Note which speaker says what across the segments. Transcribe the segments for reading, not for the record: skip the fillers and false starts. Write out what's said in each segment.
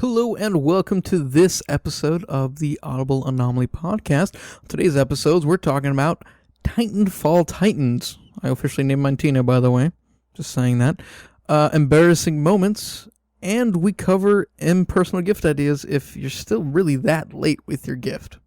Speaker 1: Hello and welcome to this episode of the Audible Anomaly podcast. On today's episodes, we're talking about Titanfall Titans. I officially named mine Tina, by the way. Just saying that. Embarrassing moments, and we cover impersonal gift ideas if you're still really that late with your gift.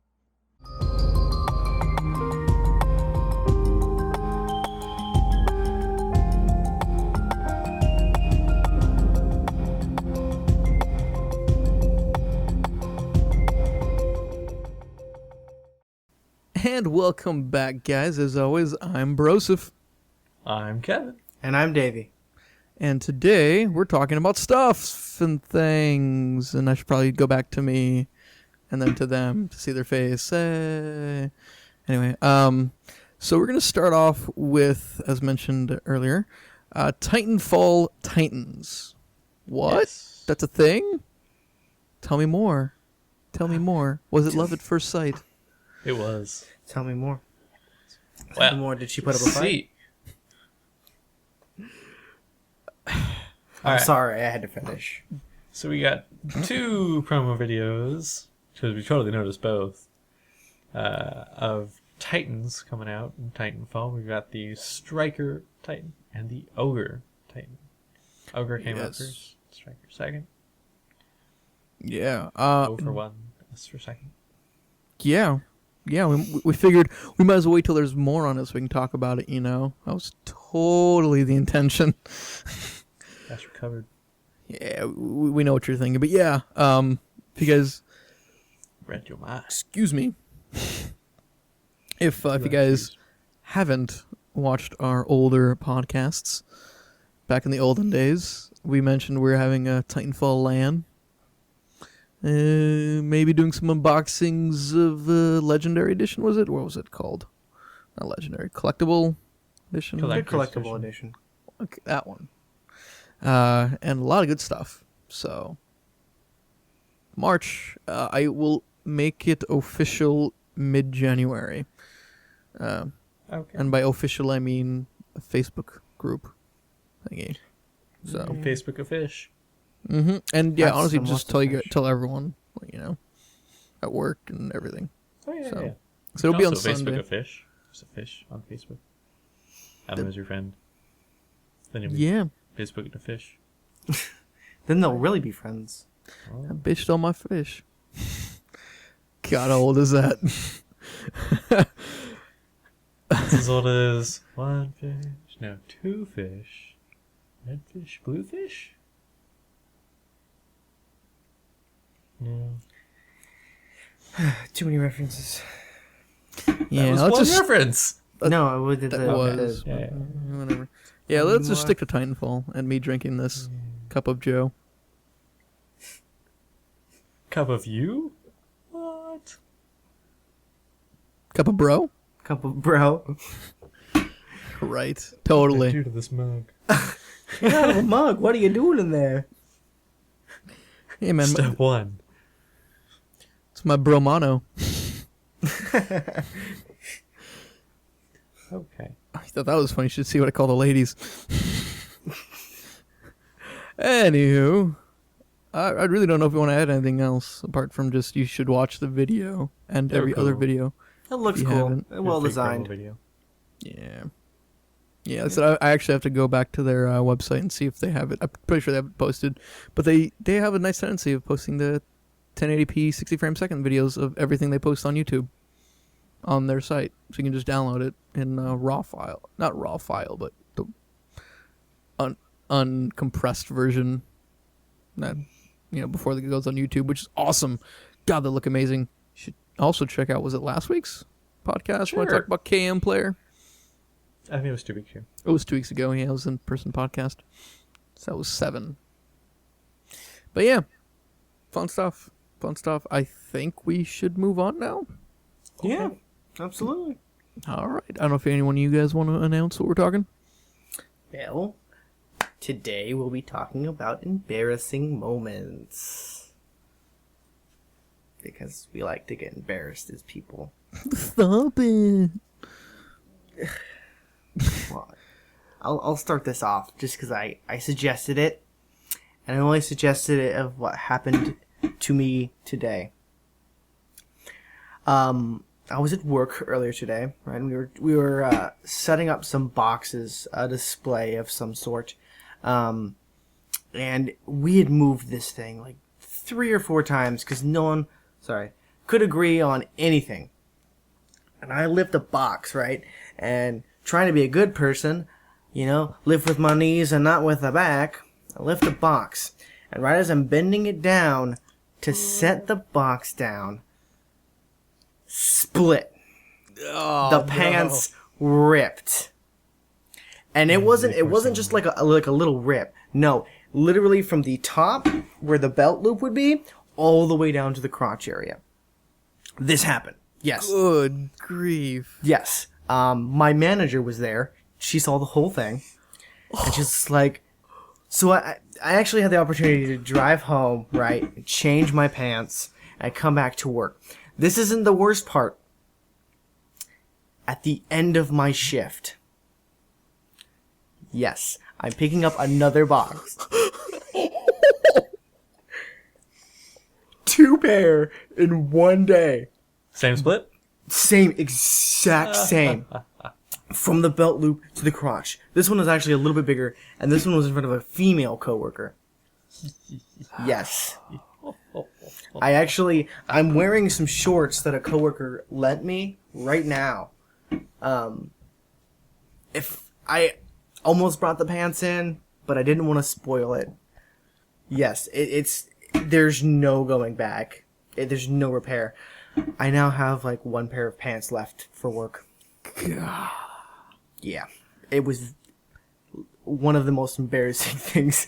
Speaker 1: And welcome back, guys. As always, I'm Broseph.
Speaker 2: I'm Kevin.
Speaker 3: And I'm Davey.
Speaker 1: And today, we're talking about stuff and things. And I should probably go back to me and then to them to see their face. Anyway, so we're going to start off with, as mentioned earlier, Titanfall Titans. What?
Speaker 2: Yes.
Speaker 1: That's a thing? Tell me more. Tell me more. Was it love at first sight?
Speaker 2: It was.
Speaker 3: Tell me more.
Speaker 2: Well,
Speaker 3: Tell me more. Did she put up a fight? I'm sorry, I had to finish.
Speaker 2: So we got two promo videos, because we totally noticed both, of Titans coming out in Titanfall. We got the Striker Titan and the Ogre Titan. Ogre came out first, Striker second.
Speaker 1: Yeah.
Speaker 2: O for one, S for second.
Speaker 1: Yeah. Yeah, we figured we might as well wait till there's more on it so we can talk about it, you know? That was totally the intention.
Speaker 2: Got you covered.
Speaker 1: Yeah, we know what you're thinking. But yeah, if you guys...
Speaker 2: Read your mind.
Speaker 1: Excuse me. If you guys haven't watched our older podcasts, back in the olden days, we mentioned we were having a Titanfall LAN. Maybe doing some unboxings of Legendary Edition, was it? What was it called? Not Legendary. Collectible Edition?
Speaker 3: Collectible edition.
Speaker 1: Okay, that one. And a lot of good stuff. So, March, I will make it official mid-January.
Speaker 2: Okay.
Speaker 1: And by official, I mean a Facebook group thingy. So
Speaker 2: Facebook a fish.
Speaker 1: Mm-hmm. And yeah,
Speaker 3: That's
Speaker 1: honestly,
Speaker 3: the
Speaker 1: just
Speaker 3: most
Speaker 1: tell everyone, you know, at work and everything.
Speaker 2: Oh, yeah,
Speaker 1: So-
Speaker 2: yeah.
Speaker 1: So it'll be on
Speaker 2: Also Facebook
Speaker 1: Sunday.
Speaker 2: a fish. Just a fish on Facebook. Add them as your friend. Then you'll be
Speaker 1: Yeah,
Speaker 2: Facebook a fish.
Speaker 3: Then they'll really be friends.
Speaker 2: Oh.
Speaker 1: I bitched on my fish. God, how old is that?
Speaker 2: This is old as one fish. No, two fish. Red fish, blue fish? No.
Speaker 3: Too many references.
Speaker 1: Yeah,
Speaker 2: That was
Speaker 1: let's
Speaker 2: one
Speaker 1: just
Speaker 2: reference.
Speaker 3: No, it was
Speaker 1: that was
Speaker 2: Yeah.
Speaker 1: whatever. Yeah, let's just stick to Titanfall and me drinking this cup of Joe.
Speaker 2: Cup of you? What?
Speaker 1: Cup of bro?
Speaker 3: Cup of bro.
Speaker 1: Right,
Speaker 2: What
Speaker 1: totally.
Speaker 2: do to this mug?
Speaker 3: Get out of a mug. What are you doing in there?
Speaker 1: Hey man,
Speaker 2: Step one.
Speaker 1: it's my bro mono.
Speaker 2: Okay.
Speaker 1: I thought that was funny. You should see what I call the ladies. Anywho, I really don't know if you want to add anything else apart from just you should watch the video and
Speaker 2: They're
Speaker 1: every other
Speaker 2: cool.
Speaker 1: video.
Speaker 3: It looks
Speaker 1: You
Speaker 3: cool.
Speaker 1: haven't.
Speaker 3: Well
Speaker 2: Good fake
Speaker 3: designed.
Speaker 2: promo video.
Speaker 1: Yeah. Yeah, so I actually have to go back to their website and see if they have it. I'm pretty sure they have it posted. But they have a nice tendency of posting the 1080p 60 frame second videos of everything they post on YouTube on their site. So you can just download it in a raw file. Not raw file, but the uncompressed version that, you know, before it goes on YouTube, which is awesome. God, they look amazing. You should also check out, was it last week's podcast when I
Speaker 2: Sure.
Speaker 1: talked about KM Player?
Speaker 2: I think it was 2 weeks ago.
Speaker 1: It was 2 weeks ago. Yeah, it was in person podcast. So that was 7. But yeah, fun stuff. Fun stuff. I think we should move on now.
Speaker 3: Yeah, absolutely.
Speaker 1: All right. I don't know if anyone of you guys want to announce what we're talking.
Speaker 3: Well, today we'll be talking about embarrassing moments. Because we like to get embarrassed as people.
Speaker 1: Stop it.
Speaker 3: Well, I'll start this off just because I suggested it. and I only suggested it of what happened to me today. I was at work earlier today, right? And we were setting up some boxes, a display of some sort, and we had moved this thing like 3 or 4 times because no one, could agree on anything. And I lift a box, right? And trying to be a good person, lift with my knees and not with the back. I lift a box, and right as I'm bending it down to set the box down, split. The pants ripped. And it wasn't just like a little rip. No, literally from the top where the belt loop would be all the way down to the crotch area. This happened. Yes.
Speaker 1: Good grief.
Speaker 3: Yes. My manager was there. She saw the whole thing. And just like, so I actually had the opportunity to drive home, right? Change my pants and come back to work. This isn't the worst part. At the end of my shift, yes, I'm picking up another box. 2 pair in one day.
Speaker 2: Same split?
Speaker 3: Exact same. From the belt loop to the crotch. This one was actually a little bit bigger, and this one was in front of a female coworker. Yes. I'm wearing some shorts that a coworker lent me right now. If I almost brought the pants in, but I didn't want to spoil it. Yes, there's no going back. There's no repair. I now have like 1 pair of pants left for work.
Speaker 1: God.
Speaker 3: Yeah, it was one of the most embarrassing things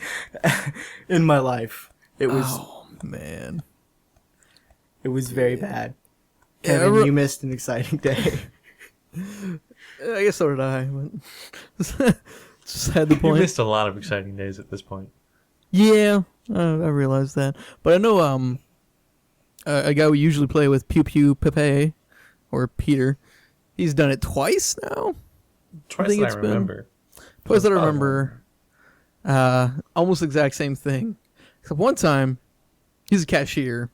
Speaker 3: in my life. It was.
Speaker 1: Oh man.
Speaker 3: It was very bad.
Speaker 1: Yeah,
Speaker 3: Kevin, you missed an exciting day.
Speaker 1: I guess so did I. But just had the
Speaker 2: You
Speaker 1: point.
Speaker 2: missed a lot of exciting days at this point.
Speaker 1: Yeah, I realized that. But I know a guy we usually play with, Pew Pew Pepe, or Peter. He's done it twice now.
Speaker 2: Twice
Speaker 1: think
Speaker 2: that
Speaker 1: it's
Speaker 2: I
Speaker 1: been-
Speaker 2: remember.
Speaker 1: Twice that I
Speaker 2: Oh,
Speaker 1: remember. Almost the exact same thing. Except one time, he's a cashier.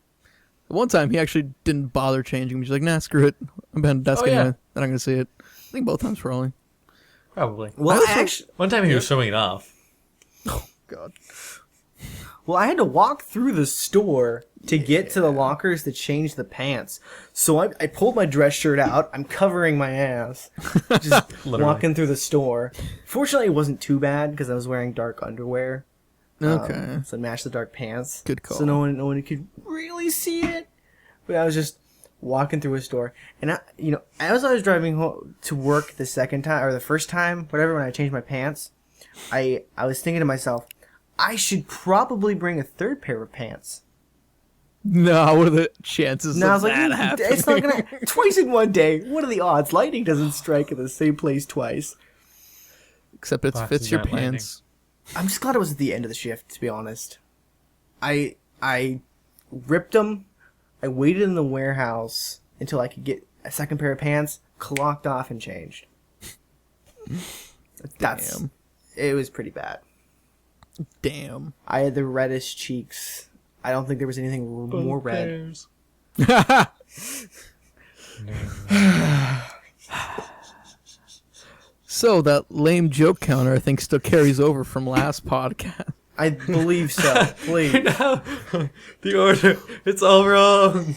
Speaker 1: One time, he actually didn't bother changing. He's like, nah, screw it. I'm behind the desk
Speaker 2: Oh, yeah.
Speaker 1: anyway. I'm not going to see it. I think both times, probably.
Speaker 2: Probably.
Speaker 3: Well,
Speaker 2: One time he was showing it off.
Speaker 1: God.
Speaker 3: I had to walk through the store to get to the lockers to change the pants. So I pulled my dress shirt out. I'm covering my ass. Just
Speaker 2: Literally.
Speaker 3: walking through the store. Fortunately, it wasn't too bad because I was wearing dark underwear.
Speaker 1: Okay.
Speaker 3: So it matched the dark pants.
Speaker 1: Good call.
Speaker 3: So no one could really see it. But I was just walking through a store. And as I was driving home to work the second time, or the first time, whatever, when I changed my pants, I was thinking to myself, I should probably bring a 3rd pair of pants.
Speaker 1: No, what are the chances
Speaker 3: And I
Speaker 1: of
Speaker 3: was like,
Speaker 1: that happening?
Speaker 3: it's not gonna twice in one day. What are the odds? Lightning doesn't strike at the same place twice.
Speaker 1: Except it
Speaker 2: Boxes
Speaker 1: fits your
Speaker 2: aren't landing.
Speaker 1: pants.
Speaker 3: I'm just glad it was at the end of the shift, to be honest. I ripped them. I waited in the warehouse until I could get a 2nd pair of pants, clocked off, and changed.
Speaker 1: Damn.
Speaker 3: It was pretty bad.
Speaker 1: Damn.
Speaker 3: I had the reddest cheeks. I don't think there was anything more red.
Speaker 2: Bears.
Speaker 1: So that lame joke counter, I think, still carries over from last podcast.
Speaker 3: I believe so. Please.
Speaker 2: No, the order. It's all wrong.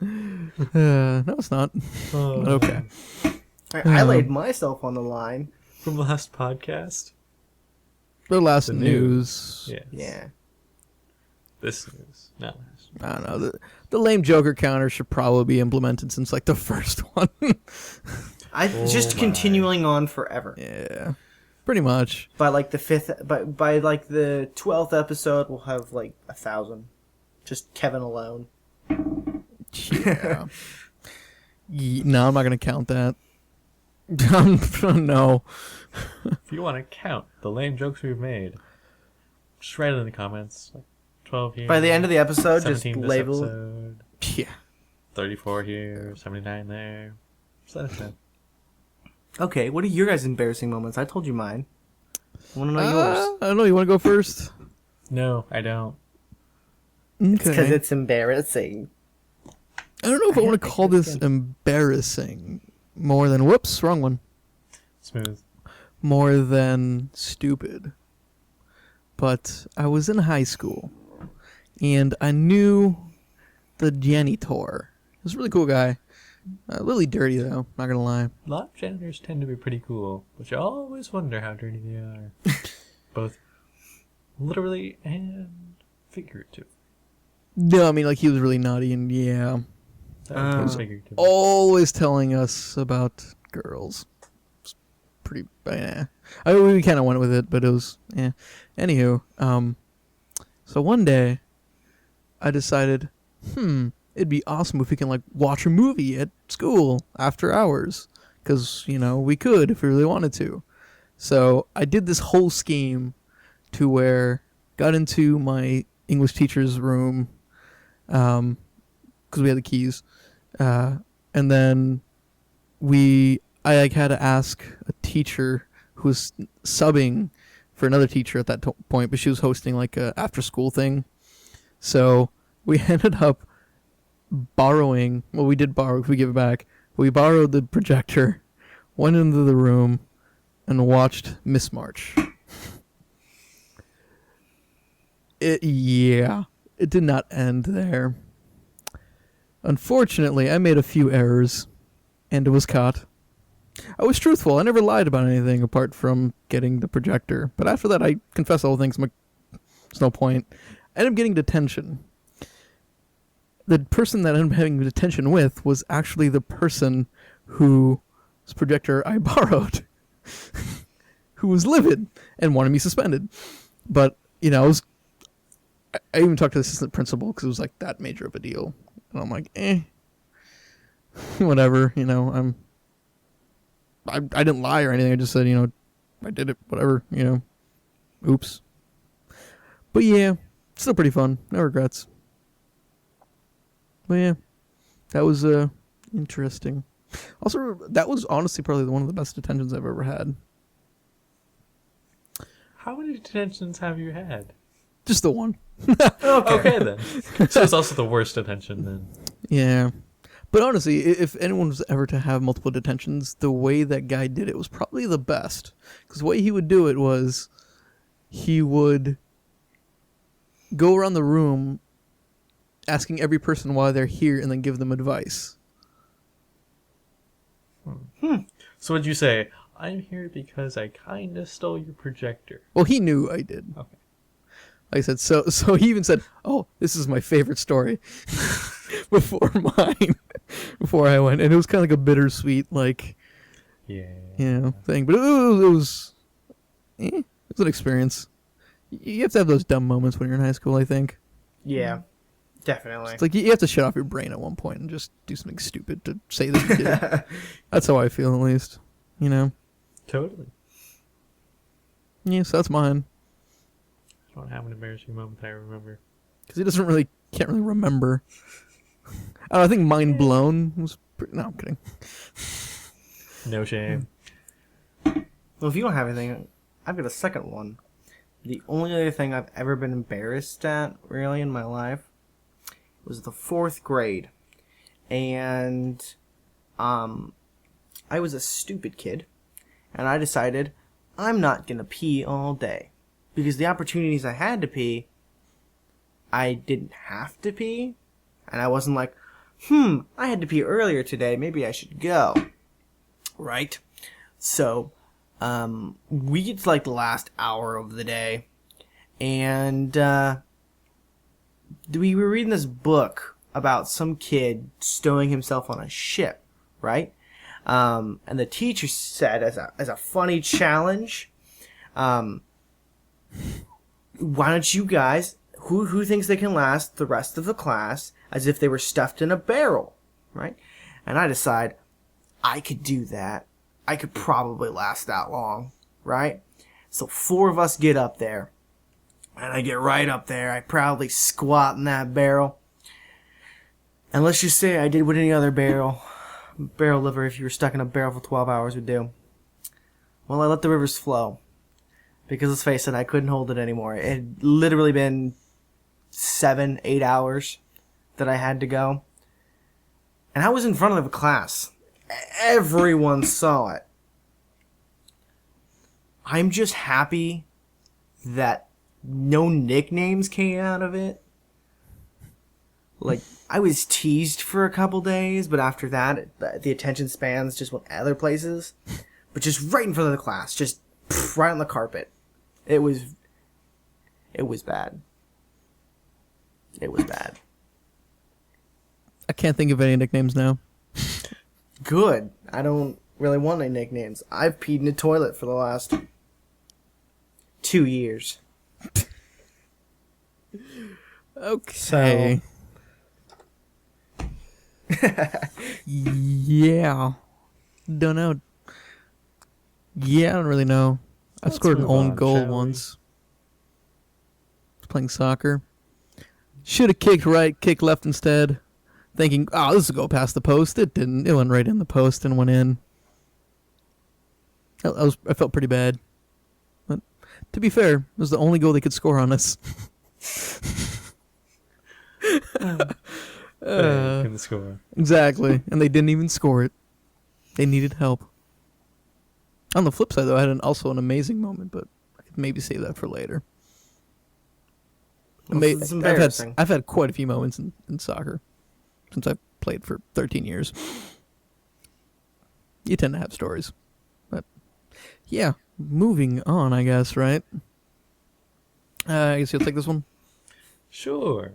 Speaker 1: No, it's not.
Speaker 2: Oh,
Speaker 1: Okay.
Speaker 3: I laid myself on the line.
Speaker 2: From last podcast?
Speaker 1: The last
Speaker 2: The
Speaker 1: news.
Speaker 2: Yes.
Speaker 3: Yeah.
Speaker 2: This news. Not last.
Speaker 1: I don't know. The lame Joker counter should probably be implemented since like the first one.
Speaker 3: Just
Speaker 2: my.
Speaker 3: continuing on forever.
Speaker 1: Yeah. Pretty much.
Speaker 3: By like the 5th, by like the 12th episode, we'll have like 1,000. Just Kevin alone.
Speaker 1: Yeah. No, I'm not gonna count that. No.
Speaker 2: If you want to count the lame jokes we've made, just write it in the comments. Like 12 here.
Speaker 3: By the end of the episode, just
Speaker 2: 17 this
Speaker 3: label.
Speaker 2: episode,
Speaker 1: Yeah.
Speaker 2: 34 here, 79 there. Just let us know.
Speaker 3: Okay, what are your guys' embarrassing moments? I told you mine. I want to know yours.
Speaker 1: I don't know. You want to go first?
Speaker 2: No, I don't.
Speaker 3: It's because
Speaker 1: Okay.
Speaker 3: it's embarrassing.
Speaker 1: I don't know if I want to
Speaker 3: think
Speaker 1: call
Speaker 3: that's
Speaker 1: this
Speaker 3: good.
Speaker 1: embarrassing more than whoops, wrong one.
Speaker 2: Smooth.
Speaker 1: More than stupid. But I was in high school and I knew the janitor. He was a really cool guy. A little dirty though, not gonna lie.
Speaker 2: A lot of janitors tend to be pretty cool, but you always wonder how dirty they are. Both literally and figuratively.
Speaker 1: No, I mean like he was really naughty and yeah,
Speaker 2: That was
Speaker 3: Oh.
Speaker 2: figuratively.
Speaker 1: always telling us about girls. It's pretty I mean, we kind of went with it, but it was Anywho, so one day I decided, it'd be awesome if we can like watch a movie at school after hours, because we could if we really wanted to. So I did this whole scheme to where got into my English teacher's room, because we had the keys, and then I like had to ask a teacher who was subbing for another teacher at that point, but she was hosting like a after school thing. So we ended up borrowing. Well, we did borrow. If we give it back, we borrowed the projector, went into the room, and watched Miss March. It did not end there. Unfortunately, I made a few errors, and it was caught. I was truthful. I never lied about anything apart from getting the projector. But after that, I confessed all the things. I'm like, there's no point. I ended up getting detention. The person that I ended up having detention with was actually the person whose projector I borrowed, who was livid and wanted me suspended. But, I even talked to the assistant principal because it was like that major of a deal. And I'm like, whatever, I didn't lie or anything. I just said, I did it, whatever, oops. But yeah, still pretty fun. No regrets. But yeah, that was interesting. Also, that was honestly probably one of the best detentions I've ever had.
Speaker 2: How many detentions have you had?
Speaker 1: Just the one.
Speaker 2: Okay then. So it's also the worst detention then.
Speaker 1: Yeah. But honestly, if anyone was ever to have multiple detentions, the way that guy did it was probably the best. Because the way he would do it was he would go around the room asking every person why they're here and then give them advice.
Speaker 2: So what'd you say? I'm here because I kinda stole your projector.
Speaker 1: Well, he knew I did.
Speaker 2: Okay.
Speaker 1: Like I said, so he even said, "Oh, this is my favorite story." before before I went, and it was kind of like a bittersweet, like,
Speaker 2: Yeah.
Speaker 1: thing. But it was an experience. You have to have those dumb moments when you're in high school, I think.
Speaker 3: Yeah, definitely.
Speaker 1: It's like you have to shut off your brain at one point and just do something stupid to say that you did. That's how I feel, at least.
Speaker 2: Totally.
Speaker 1: Yeah, so that's mine.
Speaker 2: I don't have an embarrassing moment that I remember.
Speaker 1: Because he can't really remember. I think Mind Blown was pretty... No, I'm kidding.
Speaker 2: No shame.
Speaker 3: Well, if you don't have anything, I've got a second one. The only other thing I've ever been embarrassed at, really, in my life, was the 4th grade. And, I was a stupid kid. And I decided, I'm not gonna pee all day. Because the opportunities I had to pee, I didn't have to pee. And I wasn't like, I had to pee earlier today, maybe I should go. Right? So, we get to like the last hour of the day, and we were reading this book about some kid stowing himself on a ship, right? And the teacher said, as a funny challenge, why don't you guys, who thinks they can last the rest of the class as if they were stuffed in a barrel, right? And I decide I could do that. I could probably last that long, right? So 4 of us get up there, and I get right up there. I proudly squat in that barrel. And let's just say I did what any other barrel liver, if you were stuck in a barrel for 12 hours, would do. Well, I let the rivers flow. Because let's face it, I couldn't hold it anymore. It had literally been 7-8 hours that I had to go. And I was in front of a class. Everyone saw it. I'm just happy that no nicknames came out of it. Like, I was teased for a couple days, but after that, the attention spans just went other places. But just right in front of the class, just right on the carpet. It was bad. It was bad.
Speaker 1: I can't think of any nicknames now.
Speaker 3: Good. I don't really want any nicknames. I've peed in a toilet for the last 2 years.
Speaker 1: Okay. Yeah. Don't know. Yeah, I don't really know. I
Speaker 2: Let's
Speaker 1: scored an
Speaker 2: move
Speaker 1: own
Speaker 2: on,
Speaker 1: goal
Speaker 2: shall we?
Speaker 1: once. Was playing soccer. Should have kicked right, kicked left instead. Thinking, oh, this will go past the post. It didn't. It went right in the post and went in. I felt pretty bad. But to be fair, it was the only goal they could score on us.
Speaker 2: They couldn't score.
Speaker 1: Exactly. And they didn't even score it. They needed help. On the flip side, though, I had also an amazing moment, but I could maybe save that for later.
Speaker 3: It's embarrassing.
Speaker 1: I've had quite a few moments in soccer since I've played for 13 years. You tend to have stories. But, yeah, moving on, I guess, right? I guess you'll take this one?
Speaker 2: Sure.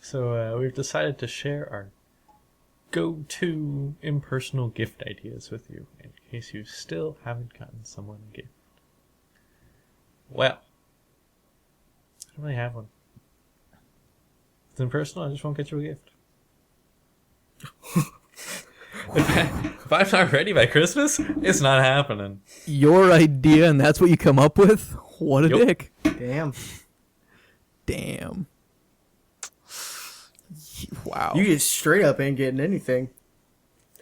Speaker 2: So we've decided to share our go-to impersonal gift ideas with you, in case you still haven't gotten someone a gift. Well, I don't really have one. If it's impersonal, I just won't get you a gift. If I'm not ready by Christmas, it's not happening.
Speaker 1: Your idea, and that's what you come up with? What a
Speaker 2: Yup.
Speaker 1: dick.
Speaker 3: Damn.
Speaker 1: Wow.
Speaker 3: You just straight up ain't getting anything.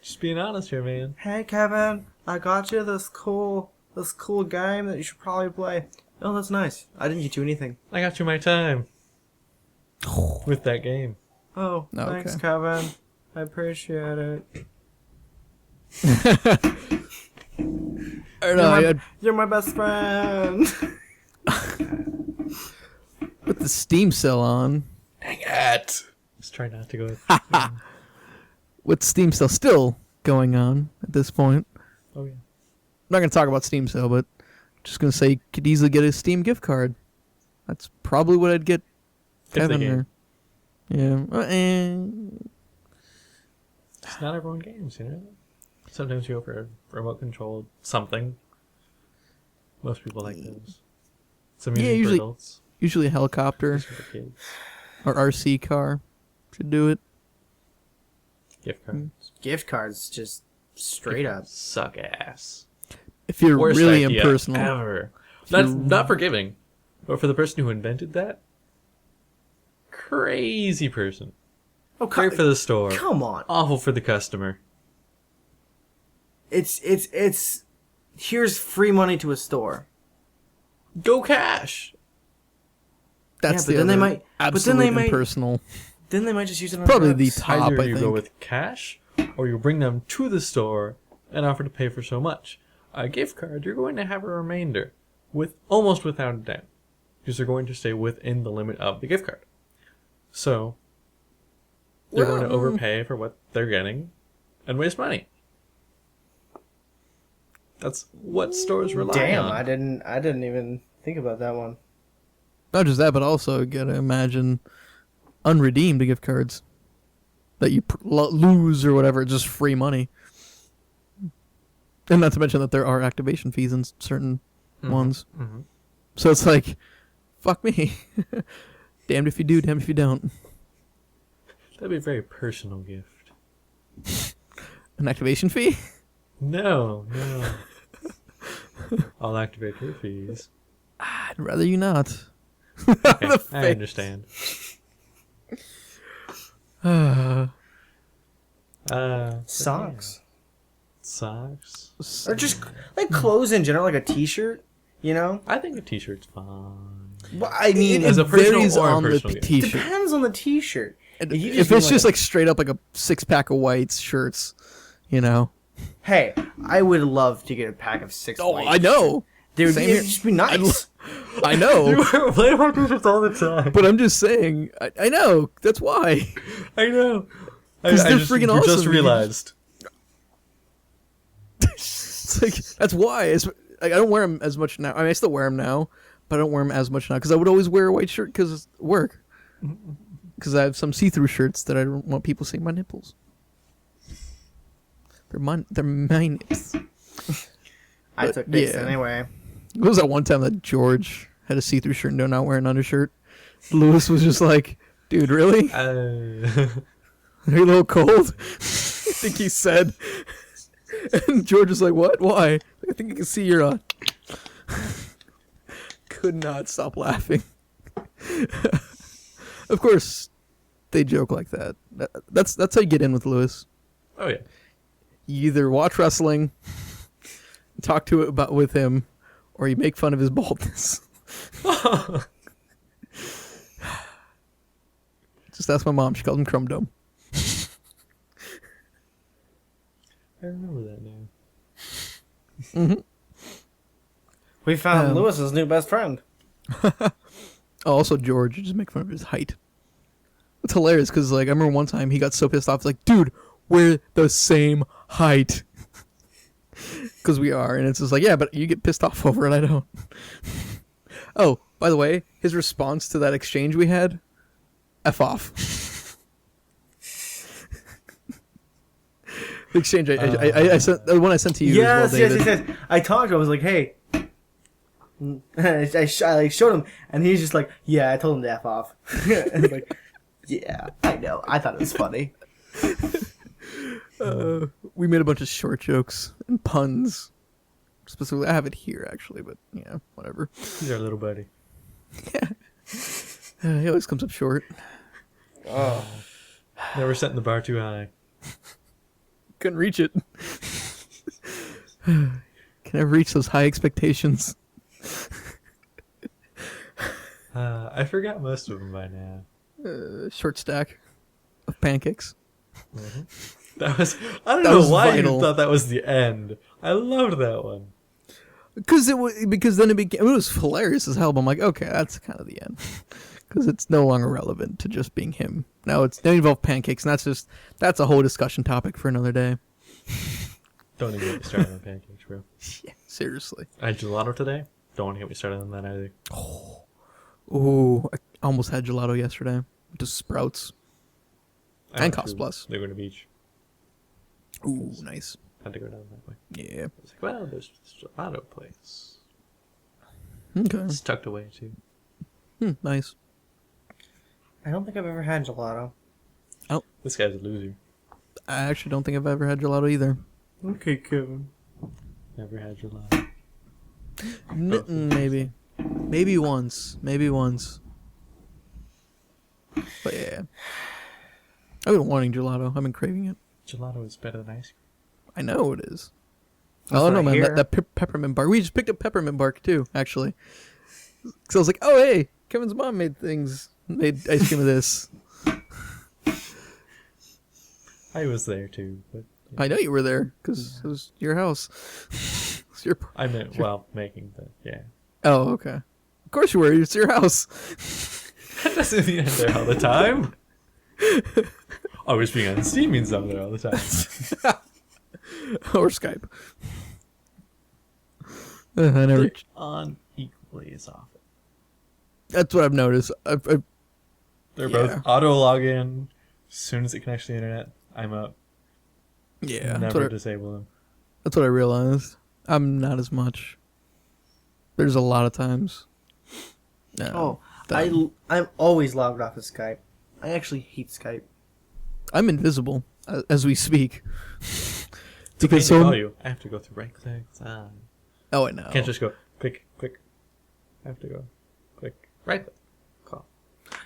Speaker 2: Just being honest here, man.
Speaker 3: Hey, Kevin, I got you this cool game that you should probably play. Oh, that's nice. I didn't get you anything.
Speaker 2: I got you my time with that game.
Speaker 3: Oh,
Speaker 1: Okay.
Speaker 3: thanks, Kevin. I appreciate it.
Speaker 1: Or no,
Speaker 3: You're my best friend.
Speaker 1: with the Steam sale on.
Speaker 2: Dang it! Just try not to go.
Speaker 1: With Steam sale still going on at this point.
Speaker 2: Oh yeah.
Speaker 1: I'm not going to talk about Steam sale, but just going to say you could easily get a Steam gift card. That's probably what I'd get Kevin. Or, yeah.
Speaker 2: It's not everyone games, you know? Sometimes you go for a remote controlled something. Most people like those. It's amusing
Speaker 1: usually-
Speaker 2: for adults.
Speaker 1: Usually a helicopter
Speaker 2: Just for the kids.
Speaker 1: or RC car should do it.
Speaker 2: Gift cards.
Speaker 3: Gift cards, just straight
Speaker 2: Gift
Speaker 3: up.
Speaker 2: cards suck ass.
Speaker 1: If you're
Speaker 2: Worst
Speaker 1: really
Speaker 2: idea
Speaker 1: impersonal.
Speaker 2: ever. Not for giving, but for the person who invented that. Crazy person.
Speaker 3: Oh,
Speaker 2: Great for the store.
Speaker 3: come on.
Speaker 2: Awful for the customer.
Speaker 3: It's here's free money to a store.
Speaker 2: Go cash.
Speaker 1: That's
Speaker 3: Yeah, but
Speaker 1: the
Speaker 3: then they
Speaker 1: other
Speaker 3: might- but then
Speaker 1: absolute
Speaker 3: they might-
Speaker 1: impersonal.
Speaker 3: Then they might just use it on
Speaker 1: Probably the
Speaker 3: drugs.
Speaker 1: top,
Speaker 2: Either
Speaker 1: I
Speaker 2: you
Speaker 1: think.
Speaker 2: go with cash, or you bring them to the store and offer to pay for so much. A gift card, you're going to have a remainder, with almost without a doubt, because they're going to stay within the limit of the gift card. So they're going to overpay for what they're getting and waste money. That's what stores rely
Speaker 3: Damn,
Speaker 2: on.
Speaker 3: I didn't even think about that one.
Speaker 1: Not just that, but also you gotta imagine unredeemed gift cards that you lose or whatever, just free money. And not to mention that there are activation fees in certain ones.
Speaker 2: Mm-hmm.
Speaker 1: So it's like, fuck me. Damned if you do, damned if you don't.
Speaker 2: That'd be a very personal gift.
Speaker 1: An activation fee?
Speaker 2: No. I'll activate your fees.
Speaker 1: I'd rather you not.
Speaker 2: Okay, I understand.
Speaker 3: Socks.
Speaker 2: Socks.
Speaker 3: Or just like clothes in general, like a t-shirt. You know?
Speaker 2: I think a t-shirt's fine.
Speaker 3: Well, I mean,
Speaker 2: As a personal
Speaker 1: varies
Speaker 2: or
Speaker 1: on the
Speaker 2: impersonal gift.
Speaker 1: t-shirt.
Speaker 3: depends on the t-shirt.
Speaker 1: If it's just like straight up like a 6-pack of whites shirts, you know.
Speaker 3: Hey, I would love to get a pack of 6
Speaker 1: Oh,
Speaker 3: white
Speaker 1: I know.
Speaker 3: They would
Speaker 1: Same here.
Speaker 3: just be nice.
Speaker 1: I know.
Speaker 2: Play my t-shirts all the time.
Speaker 1: But I'm just saying. I know. That's why.
Speaker 2: I know.
Speaker 1: 'Cause they're freaking awesome.
Speaker 2: Just realized.
Speaker 1: It's like that's why. It's like I don't wear them as much now. I mean, I still wear them now, but I don't wear them as much now because I would always wear a white shirt because work. Because I have some see-through shirts that I don't want people seeing my nipples. They're my nipples.
Speaker 3: I took pics anyway.
Speaker 1: It was that one time that George had a see-through shirt and not wearing an undershirt. Lewis was just like, "Dude, really? Are you a little cold?" I think he said. And George was like, "What? Why?" I think you can see your. Could not stop laughing. Of course, they joke like that. That's how you get in with Lewis.
Speaker 2: Oh yeah.
Speaker 1: You either watch wrestling, talk to it about with him, or you make fun of his baldness. Just ask my mom. She called him Crumb Dome.
Speaker 2: I remember that now.
Speaker 1: Mm-hmm.
Speaker 3: We found Lewis's new best friend.
Speaker 1: Also, George, you just make fun of his height. It's hilarious because, like, I remember one time he got so pissed off. He's like, "Dude, we're the same height." Because we are, and it's just like, yeah, but you get pissed off over it. I don't. Oh, by the way, his response to that exchange we had, F off. The exchange I sent, the one I sent to you as well, David.
Speaker 3: Yes. I talked to him. I was like, "Hey." I showed him, and he's just like, "Yeah, I told him to F off." And I'm like, "Yeah, I know. I thought it was funny."
Speaker 1: We made a bunch of short jokes and puns. Specifically, I have it here actually, but yeah, whatever.
Speaker 2: He's our little buddy.
Speaker 1: Yeah, he always comes up short.
Speaker 3: Oh,
Speaker 2: Never setting the bar too high.
Speaker 1: Couldn't reach it. Can never reach those high expectations.
Speaker 2: I forgot most of them by now.
Speaker 1: Short stack of pancakes.
Speaker 2: Mm-hmm. That was. I don't
Speaker 1: That
Speaker 2: know
Speaker 1: was
Speaker 2: why
Speaker 1: vital.
Speaker 2: you thought that was the end. I loved that one.
Speaker 1: Because then it was hilarious as hell. But I'm like, okay, that's kind of the end. Because it's no longer relevant to just being him. Now they involve pancakes, and that's a whole discussion topic for another day.
Speaker 2: Don't even get me started on pancakes, bro.
Speaker 1: Yeah, seriously.
Speaker 2: I had gelato today. Don't want to get me started on that either.
Speaker 1: Ooh, I almost had gelato yesterday. Just Sprouts.
Speaker 2: I
Speaker 1: And
Speaker 2: went
Speaker 1: Cost
Speaker 2: to
Speaker 1: Plus.
Speaker 2: Laguna Beach.
Speaker 1: Ooh, nice.
Speaker 2: Had to go down that way.
Speaker 1: Yeah.
Speaker 2: I was like, well, there's this gelato place.
Speaker 1: Okay.
Speaker 2: It's tucked away too.
Speaker 1: Nice.
Speaker 3: I don't think I've ever had gelato.
Speaker 2: This guy's a loser.
Speaker 1: I actually don't think I've ever had gelato either.
Speaker 3: Okay, Kevin.
Speaker 2: Never had gelato.
Speaker 1: Maybe. Maybe once. But yeah. I've been wanting gelato. I've been craving it.
Speaker 2: Gelato is better than ice cream.
Speaker 1: I know it is.
Speaker 3: That's
Speaker 1: Oh, no,
Speaker 3: what I
Speaker 1: man.
Speaker 3: hear.
Speaker 1: That peppermint bark. We just picked up peppermint bark, too, actually. Because I was like, oh, hey, Kevin's mom made ice cream of this.
Speaker 2: I was there too, but
Speaker 1: I know you were there, because it was your house. It's your...
Speaker 2: I meant while making the
Speaker 1: Oh, okay. Of course you were. It's your house.
Speaker 2: That doesn't mean I'm there all the time. Always being on Steam means I'm there all the time.
Speaker 1: Or Skype. I never...
Speaker 2: They're on equally as often.
Speaker 1: That's what I've noticed.
Speaker 2: They're
Speaker 1: Yeah.
Speaker 2: both auto login. As soon as it connects to the internet, I'm up.
Speaker 1: Yeah.
Speaker 2: Never disable them.
Speaker 1: That's what I realized. I'm not as much. There's a lot of times.
Speaker 3: I'm always logged off of Skype. I actually hate Skype.
Speaker 1: I'm invisible as we speak.
Speaker 2: Because so call you, I have to go through right clicks.
Speaker 1: Oh, I know.
Speaker 2: Can't just go click. I have to go click right click. Call.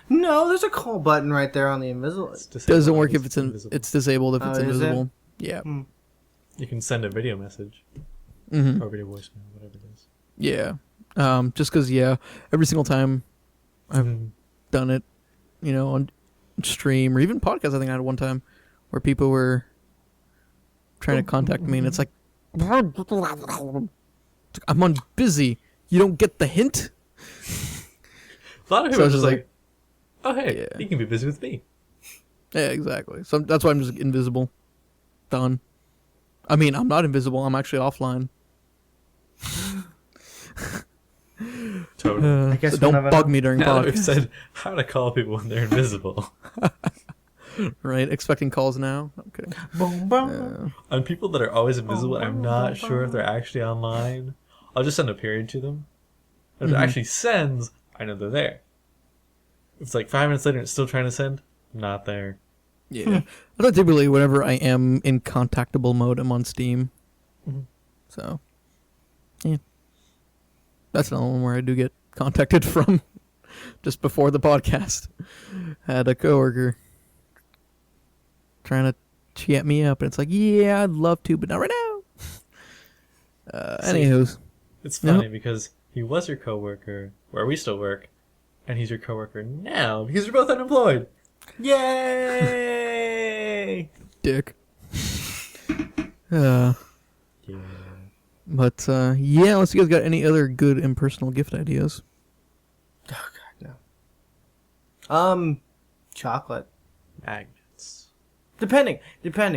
Speaker 3: No, there's a call button right there on the invisible.
Speaker 1: Doesn't work if it's disabled if it's
Speaker 3: is it?
Speaker 1: invisible. Yeah.
Speaker 2: You can send a video message
Speaker 1: Mm-hmm.
Speaker 2: or video voicemail, whatever it is.
Speaker 1: Yeah. Just because, every single time I've done it, on stream or even podcast, I think I had one time where people were trying to contact me, and it's like, I'm on busy. You don't get the hint?
Speaker 2: A lot of people
Speaker 1: So
Speaker 2: are just
Speaker 1: it's
Speaker 2: like, oh, hey,
Speaker 1: Yeah.
Speaker 2: you can be busy with me.
Speaker 1: Yeah, exactly. So that's why I'm just invisible. Done. I mean, I'm not invisible. I'm actually offline.
Speaker 2: Totally.
Speaker 3: I guess
Speaker 1: So
Speaker 3: we'll
Speaker 1: don't
Speaker 3: never
Speaker 1: bug
Speaker 3: know.
Speaker 1: me during
Speaker 2: Now that we've
Speaker 1: podcast.
Speaker 2: said how to call people when they're invisible.
Speaker 1: Right? Expecting calls now? Okay.
Speaker 3: Boom, boom.
Speaker 2: On people that are always invisible, I'm not sure if they're actually online. I'll just send a period to them. If it actually sends, I know they're there. If it's like 5 minutes later and it's still trying to send, not there.
Speaker 1: Yeah. I thought typically whenever I am in contactable mode, I'm on Steam.
Speaker 2: Mhm.
Speaker 1: So, yeah. That's another one where I do get contacted from just before the podcast. Had a coworker trying to chat me up, and it's like, yeah, I'd love to, but not right now. Anywho's.
Speaker 2: It's funny because he was your coworker where we still work, and he's your coworker now because you're both unemployed.
Speaker 3: Yay!
Speaker 1: Dick.
Speaker 2: Yeah.
Speaker 1: But, unless you guys got any other good impersonal gift ideas.
Speaker 3: Oh God, no. Chocolate.
Speaker 2: Magnets.
Speaker 3: Depending.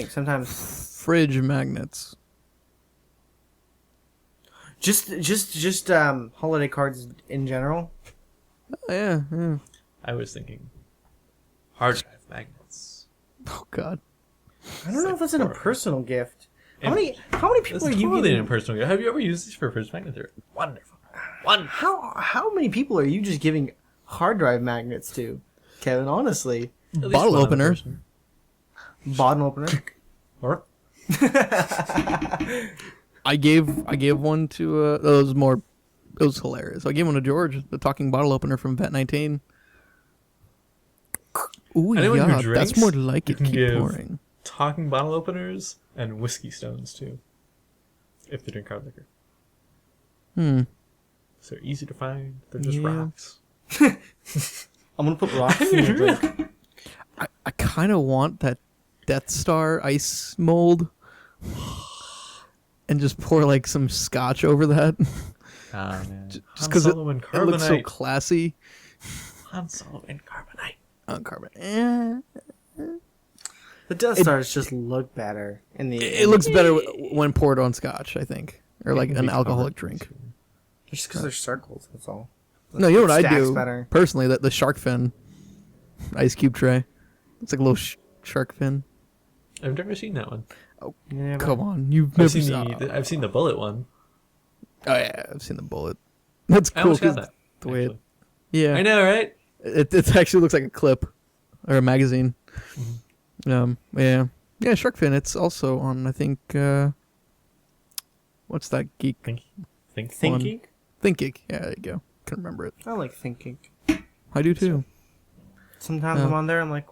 Speaker 3: Sometimes
Speaker 1: Fridge magnets.
Speaker 3: just holiday cards in general.
Speaker 1: Oh, yeah.
Speaker 2: I was thinking hard drive magnets.
Speaker 1: Oh, God.
Speaker 3: I don't know if that's an impersonal gift. How many
Speaker 2: That's
Speaker 3: people are you
Speaker 2: totally an
Speaker 3: giving?
Speaker 2: impersonal gift. Have you ever used these for a fridge magnet? They're wonderful. Wonderful.
Speaker 3: How many people are you just giving hard drive magnets to, Kevin? Honestly,
Speaker 2: At least
Speaker 1: Bottle
Speaker 2: one other
Speaker 1: opener.
Speaker 2: person.
Speaker 3: bottle opener.
Speaker 2: Or
Speaker 1: I gave one to it was hilarious. I gave one to George, the talking bottle opener from Vet 19. Ooh,
Speaker 2: Anyone who
Speaker 1: yeah,
Speaker 2: drinks,
Speaker 1: that's more like
Speaker 2: you
Speaker 1: it.
Speaker 2: can
Speaker 1: Keep
Speaker 2: give-
Speaker 1: pouring.
Speaker 2: talking bottle openers and whiskey stones too. If they drink hard liquor.
Speaker 1: Hmm.
Speaker 2: So they're easy to find. They're just
Speaker 1: Yeah.
Speaker 2: rocks.
Speaker 3: I'm gonna put rocks in your drink.
Speaker 1: I kind of want that Death Star ice mold, and just pour like some scotch over that,
Speaker 2: Ah, man.
Speaker 1: just
Speaker 2: Han
Speaker 1: because
Speaker 2: Solo and
Speaker 1: it looks so
Speaker 2: carbonite.
Speaker 1: classy.
Speaker 2: Han Solo and carbonite.
Speaker 1: On carbon.
Speaker 3: The Death Stars just look better in the.
Speaker 1: It looks better when poured on scotch, I think, or like
Speaker 2: It can
Speaker 1: an
Speaker 2: be
Speaker 1: alcoholic
Speaker 2: covered,
Speaker 1: drink.
Speaker 2: too.
Speaker 3: just because they're circles. That's all.
Speaker 1: No, you know what I
Speaker 3: Stacks
Speaker 1: do
Speaker 3: better.
Speaker 1: personally? That the shark fin ice cube tray. It's like a little shark fin.
Speaker 2: I've never seen that one.
Speaker 3: Yeah,
Speaker 1: Come on, you've
Speaker 2: I've
Speaker 1: never
Speaker 2: seen
Speaker 1: seen.
Speaker 2: I've seen the bullet one.
Speaker 1: Oh yeah, I've seen the bullet. That's
Speaker 2: I
Speaker 1: cool.
Speaker 2: almost got
Speaker 1: 'Cause
Speaker 2: that.
Speaker 1: the way it,
Speaker 2: actually.
Speaker 1: yeah,
Speaker 2: I know, right?
Speaker 1: it actually looks like a clip or a magazine. Yeah, shark fin. It's also on. I think. What's that geek?
Speaker 2: Think.
Speaker 3: Thinking.
Speaker 1: ThinkGeek. Yeah, there you go. Can remember it.
Speaker 3: I like thinking.
Speaker 1: I do too.
Speaker 3: Sometimes
Speaker 1: Oh.
Speaker 3: I'm on there. I'm like,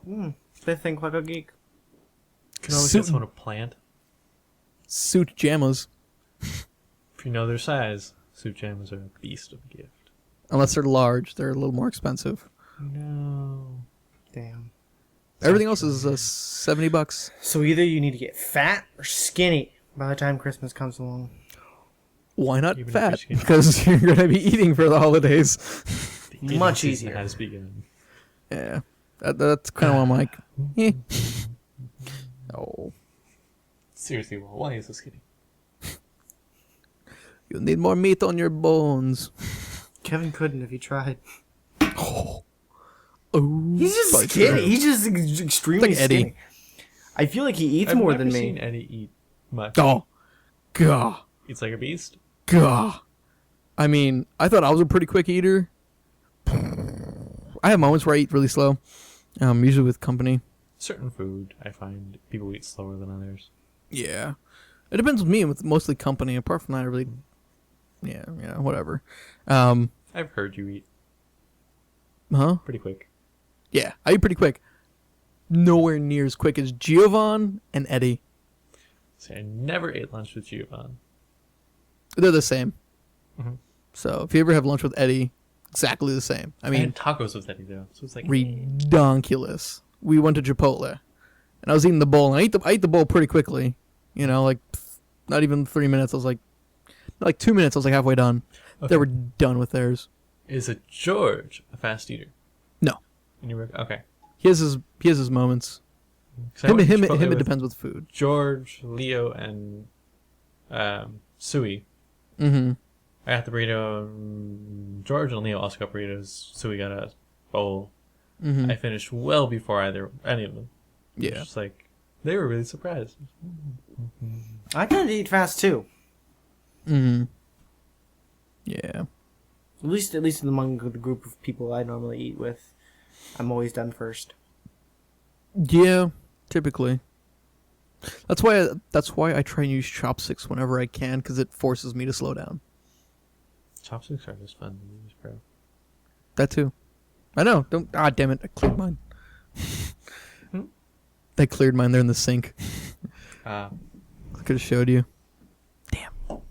Speaker 3: they think like a geek.
Speaker 2: Can always
Speaker 1: Suit-
Speaker 2: get someone to plant.
Speaker 1: Suit jammas,
Speaker 2: If you know their size, suit jammers are a beast of a gift.
Speaker 1: unless they're large, they're a little more expensive.
Speaker 2: No.
Speaker 3: Damn.
Speaker 1: Everything else is $70.
Speaker 3: So either you need to get fat or skinny by the time Christmas comes along.
Speaker 1: Why not
Speaker 2: Even if
Speaker 1: fat?
Speaker 2: you're skinny.
Speaker 1: Because you're gonna be eating for the holidays.
Speaker 2: The
Speaker 3: Much
Speaker 2: season
Speaker 3: easier.
Speaker 2: has begun.
Speaker 1: Yeah, that's kind of what I'm like. Eh. Oh,
Speaker 2: Seriously, well, why is this skinny?
Speaker 1: you need more meat on your bones.
Speaker 3: Kevin couldn't if he tried.
Speaker 1: Oh,
Speaker 3: He's just
Speaker 1: spicy.
Speaker 3: skinny. He's just extremely
Speaker 1: Like Eddie.
Speaker 3: skinny. I feel like he eats
Speaker 2: I've
Speaker 3: more
Speaker 2: never
Speaker 3: than
Speaker 2: seen
Speaker 3: me.
Speaker 2: Eddie eat much.
Speaker 1: Oh, gah,
Speaker 2: Eats like a beast.
Speaker 1: gah. I mean, I thought I was a pretty quick eater. I have moments where I eat really slow, usually with company.
Speaker 2: Certain food, I find people eat slower than others.
Speaker 1: Yeah, it depends with me. With mostly company. Apart from that, I really, yeah, whatever.
Speaker 2: I've heard you eat
Speaker 1: Huh?
Speaker 2: pretty quick.
Speaker 1: Yeah, I eat pretty quick. Nowhere near as quick as Giovanni and Eddie.
Speaker 2: See, I never ate lunch with Giovanni.
Speaker 1: They're the same.
Speaker 2: Mhm.
Speaker 1: So if you ever have lunch with Eddie, exactly the same. I
Speaker 2: I
Speaker 1: mean,
Speaker 2: had tacos with Eddie though, so it's like
Speaker 1: redonkulous. We went to Chipotle, and I was eating the bowl, and I ate the bowl pretty quickly. You know, like not even 3 minutes. I was like 2 minutes. I was like halfway done.
Speaker 2: Okay.
Speaker 1: They were done with theirs.
Speaker 2: Is a George a fast eater?
Speaker 1: No,
Speaker 2: Okay.
Speaker 1: he has his moments.
Speaker 2: 'Cause I went to
Speaker 1: Him
Speaker 2: Chipotle
Speaker 1: it
Speaker 2: with
Speaker 1: depends with food.
Speaker 2: George, Leo, and Sui.
Speaker 1: Mm-hmm.
Speaker 2: I got the burrito. George and Leo also got burritos. Sui got a bowl.
Speaker 1: Mm-hmm.
Speaker 2: I finished well before any of them.
Speaker 1: Yeah.
Speaker 2: It's just like they were really surprised.
Speaker 3: I tend to eat fast too.
Speaker 1: Mm-hmm. Yeah.
Speaker 3: At least among the group of people I normally eat with, I'm always done first.
Speaker 1: Yeah. Typically. That's why I try and use chopsticks whenever I can, because it forces me to slow down.
Speaker 2: Chopsticks are just fun to use, bro.
Speaker 1: That too. I know. Don't. Ah, damn it! I cleared mine. I cleared mine. They're in the sink. I could have showed you. Damn. 'Cause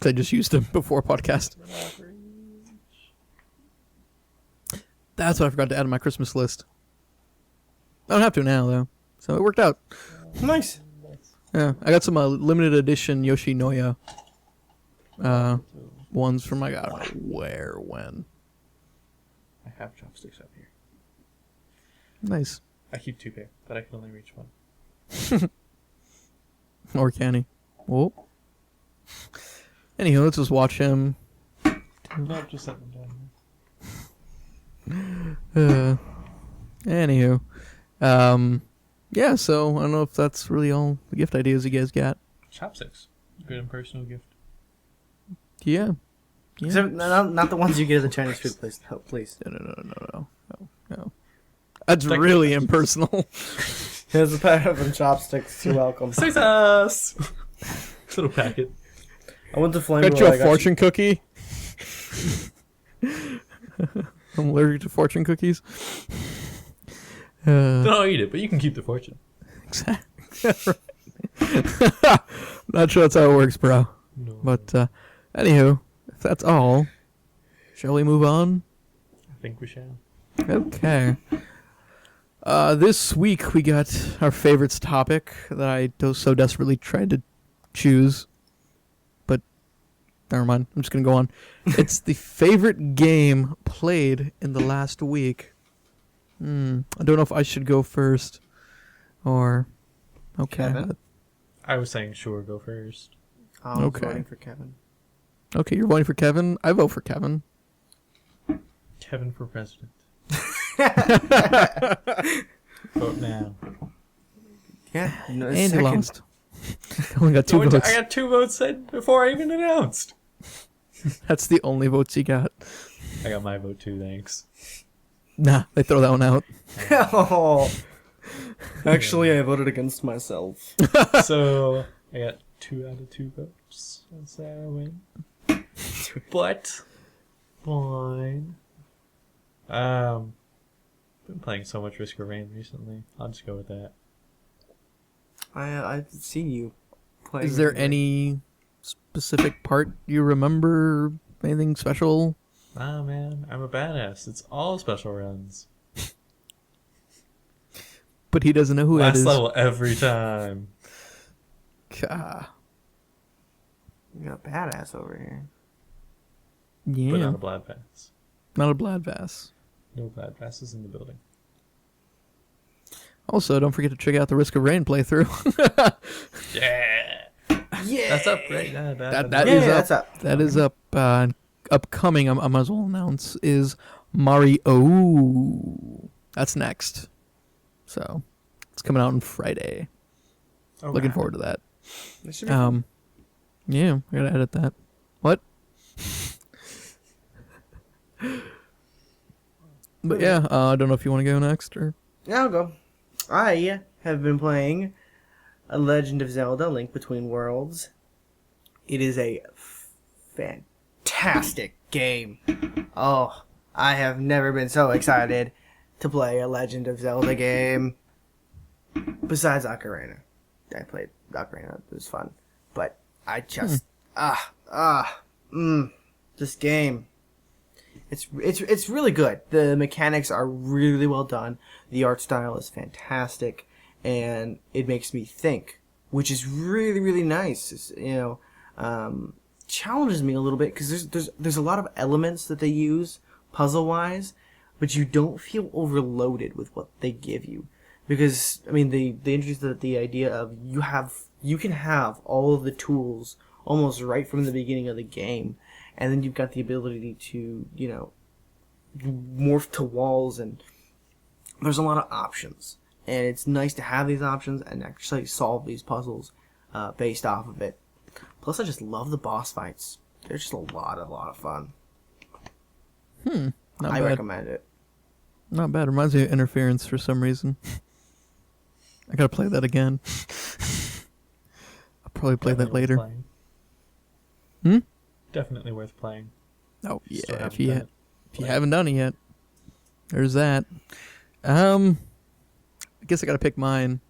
Speaker 1: I just used them before podcast. That's what I forgot to add to my Christmas list. I don't have to now though, so it worked out.
Speaker 3: Nice.
Speaker 1: Yeah, I got some limited edition Yoshinoya ones from I don't know where when.
Speaker 2: I have chopsticks up here.
Speaker 1: Nice.
Speaker 2: I keep 2 pair, but I can only reach one.
Speaker 1: Or can he? Oh. Anywho, let's just watch him.
Speaker 2: No, just set them down.
Speaker 1: Anywho. Yeah, so I don't know if that's really all the gift ideas you guys got.
Speaker 2: Chopsticks. Good impersonal gift.
Speaker 1: Yeah.
Speaker 3: Except not the ones you get at the Chinese food place. No, please.
Speaker 1: No. That's really impersonal.
Speaker 3: Here's a pack of them chopsticks. You're welcome.
Speaker 2: Success! Little packet.
Speaker 3: I went to Flame.
Speaker 1: Got you a fortune cookie? I'm allergic to fortune cookies.
Speaker 2: Don't eat it, but you can keep the fortune.
Speaker 1: Exactly. Not sure that's how it works, bro.
Speaker 2: No.
Speaker 1: But, anywho, if that's all, shall we move on?
Speaker 2: I think we shall.
Speaker 1: Okay. This week we got our favorites topic that I so desperately tried to choose. But, never mind. I'm just going to go on. It's the favorite game played in the last week. I don't know if I should go first. Or... Okay.
Speaker 3: Kevin?
Speaker 2: I was saying, sure, go first.
Speaker 3: I'm
Speaker 1: Okay.
Speaker 3: voting for Kevin.
Speaker 1: Okay, you're voting for Kevin? I vote for Kevin.
Speaker 2: Kevin for president. Vote now.
Speaker 3: Yeah. No,
Speaker 1: And he
Speaker 3: second.
Speaker 1: lost. Only got 2 votes.
Speaker 2: I got 2 votes said before I even announced.
Speaker 1: That's the only votes he got.
Speaker 2: I got my vote too, thanks.
Speaker 1: Nah, they throw that one out.
Speaker 3: Oh. Actually, I voted against myself.
Speaker 2: So, I got 2 out of 2 votes. That's how I win. But, fine. Been playing so much Risk of Rain recently. I'll just go with that.
Speaker 3: I've seen you play.
Speaker 1: Is there any specific part you remember? Anything special?
Speaker 2: Ah, man, I'm a badass. It's all special runs.
Speaker 1: But he doesn't know who that
Speaker 2: Last
Speaker 1: is.
Speaker 2: level every time.
Speaker 1: Gah.
Speaker 3: You got a badass over here.
Speaker 1: Yeah.
Speaker 2: But not a Blood Pass.
Speaker 1: Not a Bladvass.
Speaker 2: No Blood Passes in the building.
Speaker 1: Also, don't forget to check out the Risk of Rain playthrough.
Speaker 2: Yeah!
Speaker 3: Yeah.
Speaker 2: That's up, right? Yeah,
Speaker 1: That
Speaker 3: Yeah,
Speaker 1: is
Speaker 3: that's
Speaker 1: up.
Speaker 3: up.
Speaker 1: That is up. Upcoming, I might as well announce, is Mario. That's next. So, it's coming out on Friday.
Speaker 2: Oh,
Speaker 1: Looking
Speaker 2: wow.
Speaker 1: forward to that.
Speaker 3: This should be fun.
Speaker 1: Yeah, I gotta edit that. What? But yeah, I don't know if you want to go next or.
Speaker 3: Yeah, I'll go. I have been playing A Legend of Zelda: Link Between Worlds. It is a fantastic game. Oh, I have never been so excited to play a Legend of Zelda game. Besides Ocarina. I played Ocarina. It was fun. But I just... This game. It's really good. The mechanics are really well done. The art style is fantastic, and it makes me think, which is really really nice. It's, challenges me a little bit because there's a lot of elements that they use puzzle wise, but you don't feel overloaded with what they give you. Because I mean they introduced the idea of you can have all of the tools almost right from the beginning of the game, and then you've got the ability to morph to walls, and there's a lot of options, and it's nice to have these options and actually solve these puzzles based off of it. Plus, I just love the boss fights. They're just a lot of fun. I recommend it.
Speaker 1: Not bad. Reminds me of Interference for some reason. I gotta play that again. I'll probably play that later.
Speaker 2: Definitely worth playing.
Speaker 1: Oh yeah,
Speaker 2: Still
Speaker 1: if
Speaker 2: haven't
Speaker 1: you haven't done it yet, there's that. I guess I gotta pick mine.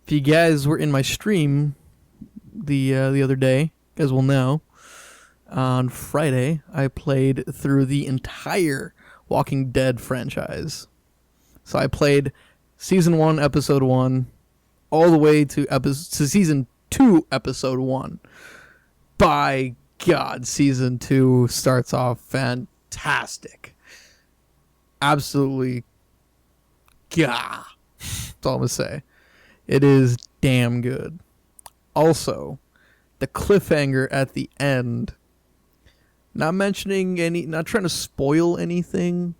Speaker 1: If you guys were in my stream the other day, you guys will know. On Friday, I played through the entire Walking Dead franchise. So I played Season 1, Episode 1, all the way to Season 2, Episode 1. By God, Season 2 starts off fantastic. Absolutely, gah. That's all I'm going to say. It is damn good. Also, the cliffhanger at the end, not trying to spoil anything,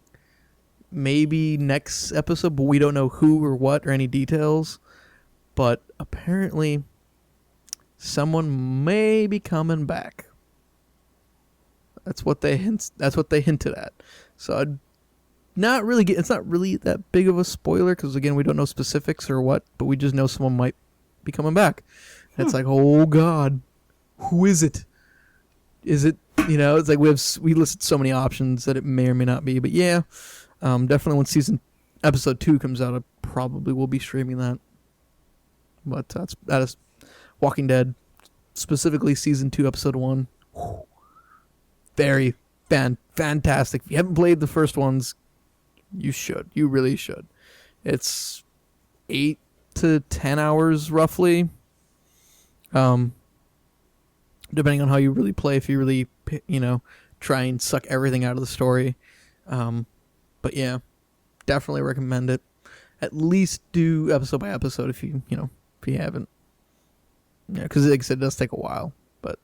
Speaker 1: maybe next episode, but we don't know who or what or any details, but apparently someone may be coming back. That's what they hinted at. So it's not really that big of a spoiler, because again, we don't know specifics or what, but we just know someone might be coming back. It's like, oh God, who is it? Is it, it's like we listed so many options that it may or may not be, but yeah, definitely when episode 2 comes out, I probably will be streaming that. But that is Walking Dead, specifically season 2, episode 1. Whew. Very fantastic. If you haven't played the first ones, you should. You really should. It's 8 to 10 hours roughly. Depending on how you really play, if you really, try and suck everything out of the story. But yeah, definitely recommend it. At least do episode by episode if you haven't. Yeah, because like I said, it does take a while, but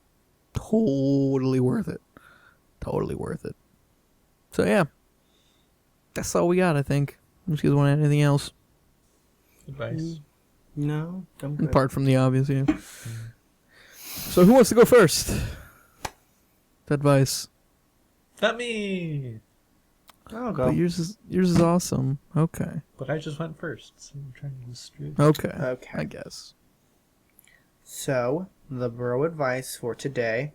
Speaker 1: totally worth it. Totally worth it. So yeah, that's all we got, I think. Unless you guys want anything else?
Speaker 2: Advice?
Speaker 3: No, I'm good.
Speaker 1: Apart from the obvious, yeah. So who wants to go first? Advice.
Speaker 2: Not me.
Speaker 3: I'll go.
Speaker 1: But yours is awesome. Okay.
Speaker 2: But I just went first, so I'm trying to distribute.
Speaker 1: Okay. I guess.
Speaker 3: So, the bro advice for today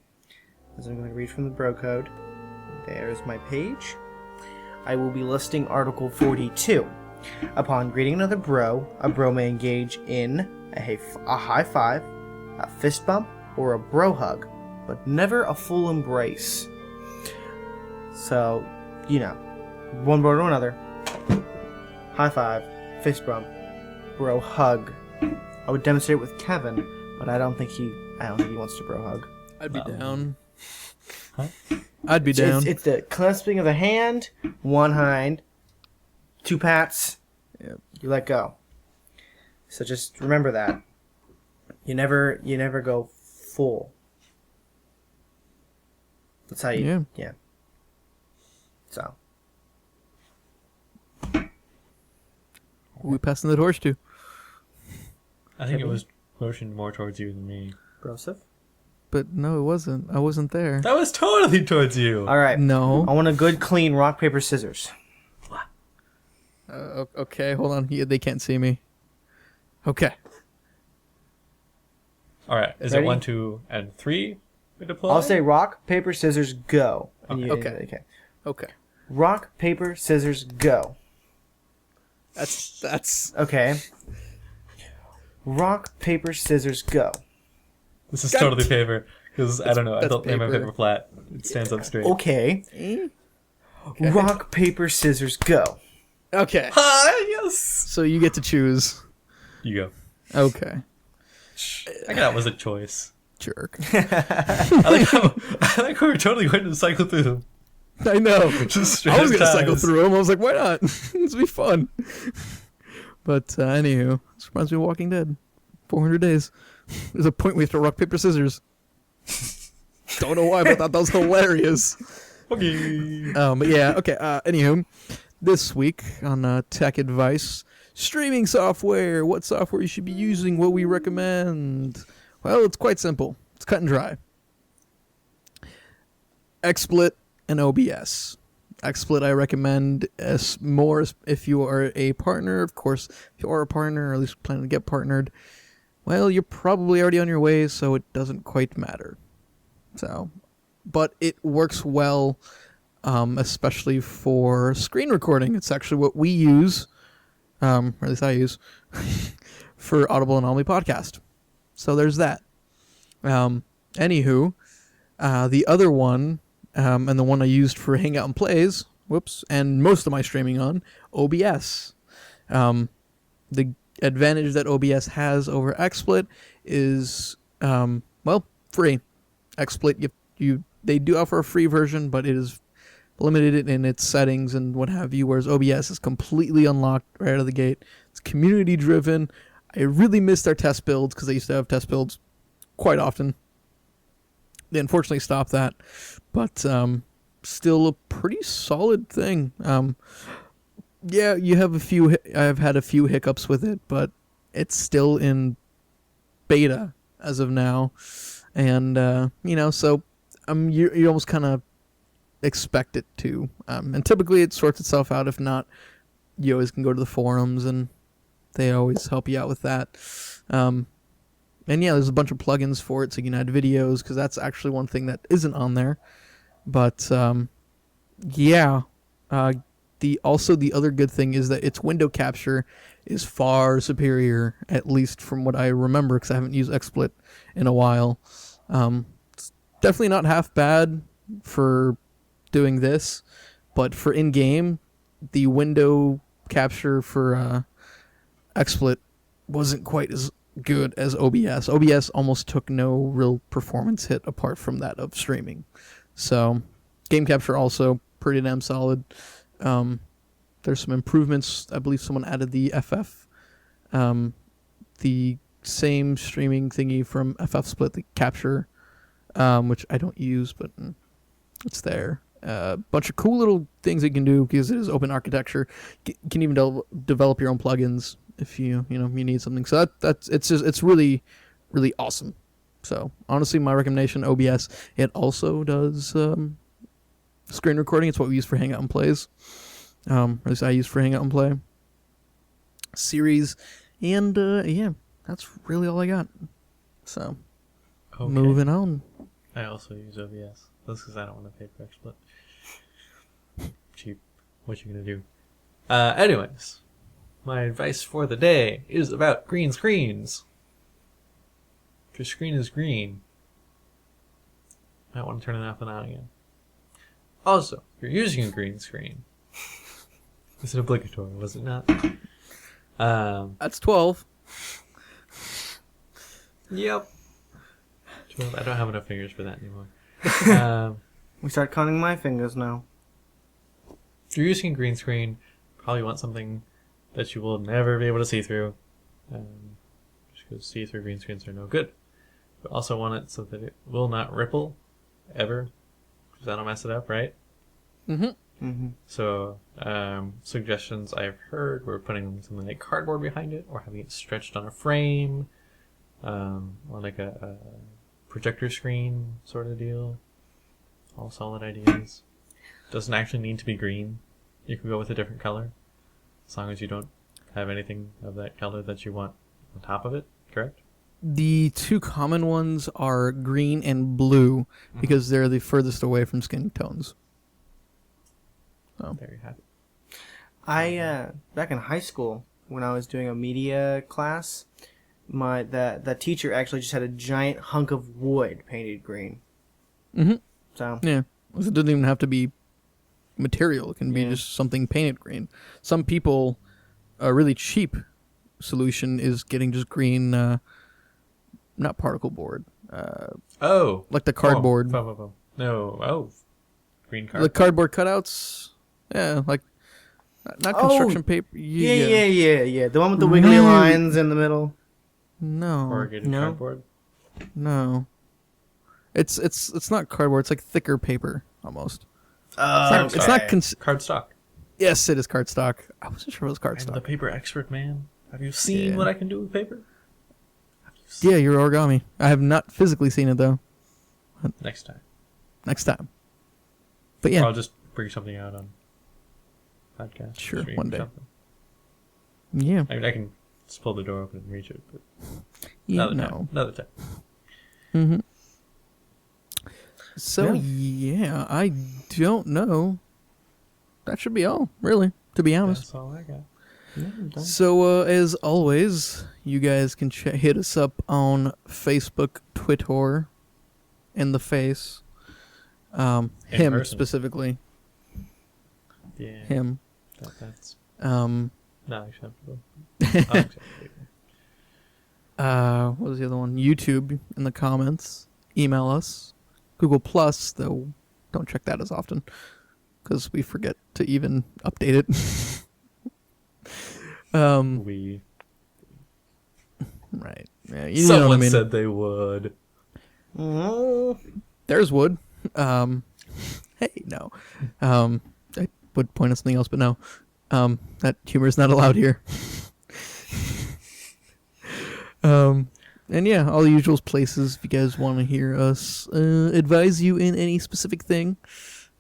Speaker 3: is I'm going to read from the bro code. There's my page. I will be listing Article 42. Upon greeting another bro, a bro may engage in a high five, a fist bump, or a bro hug, but never a full embrace. So, one bro to another, high five, fist bump, bro hug. I would demonstrate with Kevin, but I don't think he wants to bro hug.
Speaker 1: I'd be down.
Speaker 2: Huh?
Speaker 1: I'd be down.
Speaker 3: It's the clasping of the hand, one hand, 2 pats.
Speaker 1: Yep.
Speaker 3: You let go. So just remember that. You never go full. That's how you. Yeah. So.
Speaker 1: Who are we passing the torch to?
Speaker 2: I think it was motioned more towards you than me.
Speaker 3: Broseph?
Speaker 1: But no, it wasn't. I wasn't there.
Speaker 2: That was totally towards you.
Speaker 3: All right.
Speaker 1: No.
Speaker 3: I want a good, clean rock, paper, scissors.
Speaker 1: Okay, hold on. Yeah, they can't see me. Okay.
Speaker 2: All right. Is
Speaker 3: Ready?
Speaker 2: it 1, 2, and 3? We deploy?
Speaker 3: I'll say rock, paper, scissors, go. And
Speaker 1: Okay. Okay.
Speaker 3: Rock, paper, scissors, go.
Speaker 1: That's
Speaker 3: Okay. Rock, paper, scissors, go.
Speaker 2: This is totally Because I don't know, I
Speaker 1: that's
Speaker 2: don't lay my
Speaker 1: paper.
Speaker 2: paper flat. It stands up straight.
Speaker 3: Okay.
Speaker 1: Okay.
Speaker 3: Rock, paper, scissors, go.
Speaker 1: Okay.
Speaker 2: Yes!
Speaker 1: So you get to choose.
Speaker 2: You go.
Speaker 1: Okay.
Speaker 2: I that was a choice.
Speaker 1: Jerk.
Speaker 2: I like how we're totally going to cycle through them.
Speaker 1: I know.
Speaker 2: Just straight
Speaker 1: I was
Speaker 2: up
Speaker 1: gonna cycle
Speaker 2: ties.
Speaker 1: through them. I was like, why not? This will be fun. But anywho, this reminds me of Walking Dead. 400 days. There's a point we have to rock, paper, scissors. Don't know why, but I thought that was hilarious.
Speaker 2: Okay.
Speaker 1: But yeah, okay. Anywho, this week on Tech Advice, streaming software. What software you should be using? What we recommend? Well, it's quite simple. It's cut and dry. XSplit and OBS. XSplit I recommend as more if you are a partner. Of course, if you are a partner, or at least planning to get partnered, well, you're probably already on your way, so it doesn't quite matter. So, but it works well, especially for screen recording. It's actually what we use, or at least I use, for Audible Anomaly podcast. So there's that. Anywho, the other one, and the one I used for Hangout and Plays, and most of my streaming on, OBS. The advantage that OBS has over XSplit is, free. XSplit, they do offer a free version, but it is limited in its settings and what have you, whereas OBS is completely unlocked right out of the gate. It's community driven. I really missed our test builds because I used to have test builds quite often. They unfortunately stopped that, but still a pretty solid thing. Yeah, you have I've had a few hiccups with it, but it's still in beta as of now, and so you almost kind of expect it to, and typically it sorts itself out. If not, you always can go to the forums, and they always help you out with that. And yeah, there's a bunch of plugins for it, so you can add videos, because that's actually one thing that isn't on there. But yeah, the other good thing is that its window capture is far superior, at least from what I remember, because I haven't used XSplit in a while. It's definitely not half bad for doing this, but for in-game, the window capture for XSplit wasn't quite as good as OBS. OBS almost took no real performance hit apart from that of streaming. So, game capture also pretty damn solid. There's some improvements. I believe someone added the FF, the same streaming thingy from FF Split, the capture, which I don't use, but it's there. Bunch of cool little things you can do because it is open architecture. You can even develop your own plugins if you need something. So it's really, really awesome. So honestly, my recommendation, OBS. It also does screen recording. It's what we use for Hangout and Plays. At least I use for Hangout and Play series, and yeah, that's really all I got. So moving on.
Speaker 2: I also use OBS. That's because I don't want to pay for XSplit. Cheap. What you gonna do? Anyways, my advice for the day is about green screens. If your screen is green, I might want to turn it off and on again. Also, if you're using a green screen, it's an obligatory, was it not?
Speaker 1: That's 12.
Speaker 2: Yep. 12. I don't have enough fingers for that anymore.
Speaker 3: We start counting my fingers now.
Speaker 2: If you're using a green screen, probably want something that you will never be able to see through. Just because see-through green screens are no good. But also want it so that it will not ripple, ever. Because that'll mess it up, right?
Speaker 1: Mm-hmm.
Speaker 3: Mm-hmm.
Speaker 2: So, suggestions I've heard were putting something like cardboard behind it, or having it stretched on a frame, or like a projector screen sort of deal. All solid ideas. Doesn't actually need to be green. You can go with a different color, as long as you don't have anything of that color that you want on top of it, correct?
Speaker 1: The two common ones are green and blue, because they're the furthest away from skin tones. So.
Speaker 2: There you have it.
Speaker 3: I back in high school when I was doing a media class, that teacher actually just had a giant hunk of wood painted green.
Speaker 1: Mm-hmm.
Speaker 3: So
Speaker 1: Yeah. It doesn't even have to be material. It can be just something painted green. Some people, a really cheap solution is getting just green, not particle board. Like the cardboard.
Speaker 2: No, green cardboard.
Speaker 1: The cardboard cutouts. Yeah, like not construction paper.
Speaker 3: Yeah. The one with the wiggly lines in the middle.
Speaker 1: No.
Speaker 2: Corrugated cardboard.
Speaker 1: No. It's not cardboard. It's like thicker paper almost.
Speaker 3: It's
Speaker 1: not
Speaker 2: cardstock.
Speaker 1: Yes, it is cardstock. I wasn't sure it was
Speaker 2: I'm
Speaker 1: cardstock.
Speaker 2: the paper expert, man. Have you seen what I can do with paper?
Speaker 1: Yeah, you're origami. I have not physically seen it though.
Speaker 2: Next time.
Speaker 1: But yeah,
Speaker 2: Or I'll just bring something out on podcast.
Speaker 1: Sure,
Speaker 2: stream,
Speaker 1: one day.
Speaker 2: something.
Speaker 1: Yeah.
Speaker 2: I mean, I can just pull the door open and reach it, but
Speaker 1: Yeah,
Speaker 2: another time.
Speaker 1: Mm-hmm. So yeah, I don't know. That should be all, really, to be honest.
Speaker 2: That's all I got.
Speaker 1: So as always, you guys can hit us up on Facebook, Twitter, in the face. Him
Speaker 2: person.
Speaker 1: specifically.
Speaker 2: Yeah.
Speaker 1: Him.
Speaker 2: That's
Speaker 1: Um.
Speaker 2: not acceptable. Unacceptable.
Speaker 1: What was the other one? YouTube in the comments. Email us. Google Plus, though, don't check that as often because we forget to even update it. Right. Yeah, you know
Speaker 2: Someone
Speaker 1: what I mean.
Speaker 2: said they would.
Speaker 1: There's wood. Hey, no. I would point at something else, but no. That humor is not allowed here. And yeah, all the usual places if you guys want to hear us advise you in any specific thing,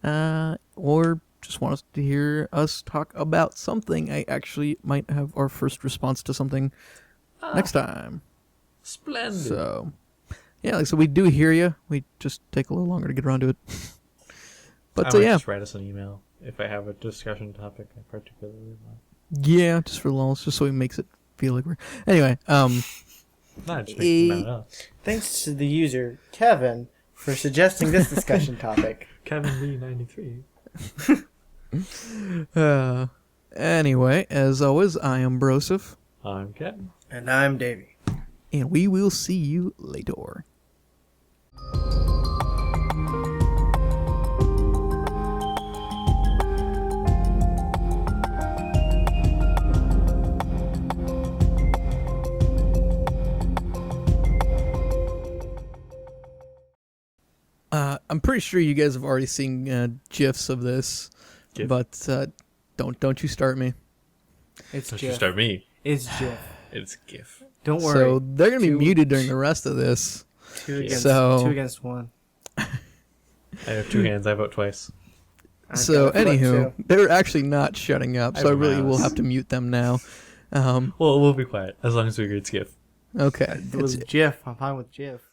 Speaker 1: or just want us to hear us talk about something. I actually might have our first response to something next time.
Speaker 2: Splendid.
Speaker 1: So, yeah, so we do hear you. We just take a little longer to get around to it. But
Speaker 2: I might
Speaker 1: yeah,
Speaker 2: just write us an email if I have a discussion topic I particularly want.
Speaker 1: yeah, just for lulz, just so it makes it feel like we're anyway.
Speaker 2: Not just making them out us.
Speaker 3: Thanks to the user Kevin for suggesting this discussion topic.
Speaker 2: Kevin Lee 93.
Speaker 1: Anyway, as always, I am Broseph.
Speaker 2: I'm Kevin.
Speaker 3: And I'm Davey.
Speaker 1: And we will see you later. I'm pretty sure you guys have already seen GIFs of this, but don't you start me.
Speaker 3: It's
Speaker 2: Don't
Speaker 3: GIF.
Speaker 2: you start me.
Speaker 3: It's GIF.
Speaker 2: It's GIF.
Speaker 3: Don't worry.
Speaker 1: So they're gonna be muted during the rest of this.
Speaker 3: Two against one.
Speaker 2: I have two hands. I vote twice.
Speaker 1: So anywho, they're actually not shutting up, so I really will have to mute them now.
Speaker 2: Well, we'll be quiet as long as we agree it's GIF.
Speaker 1: Okay.
Speaker 3: It was GIF. I'm fine with GIF.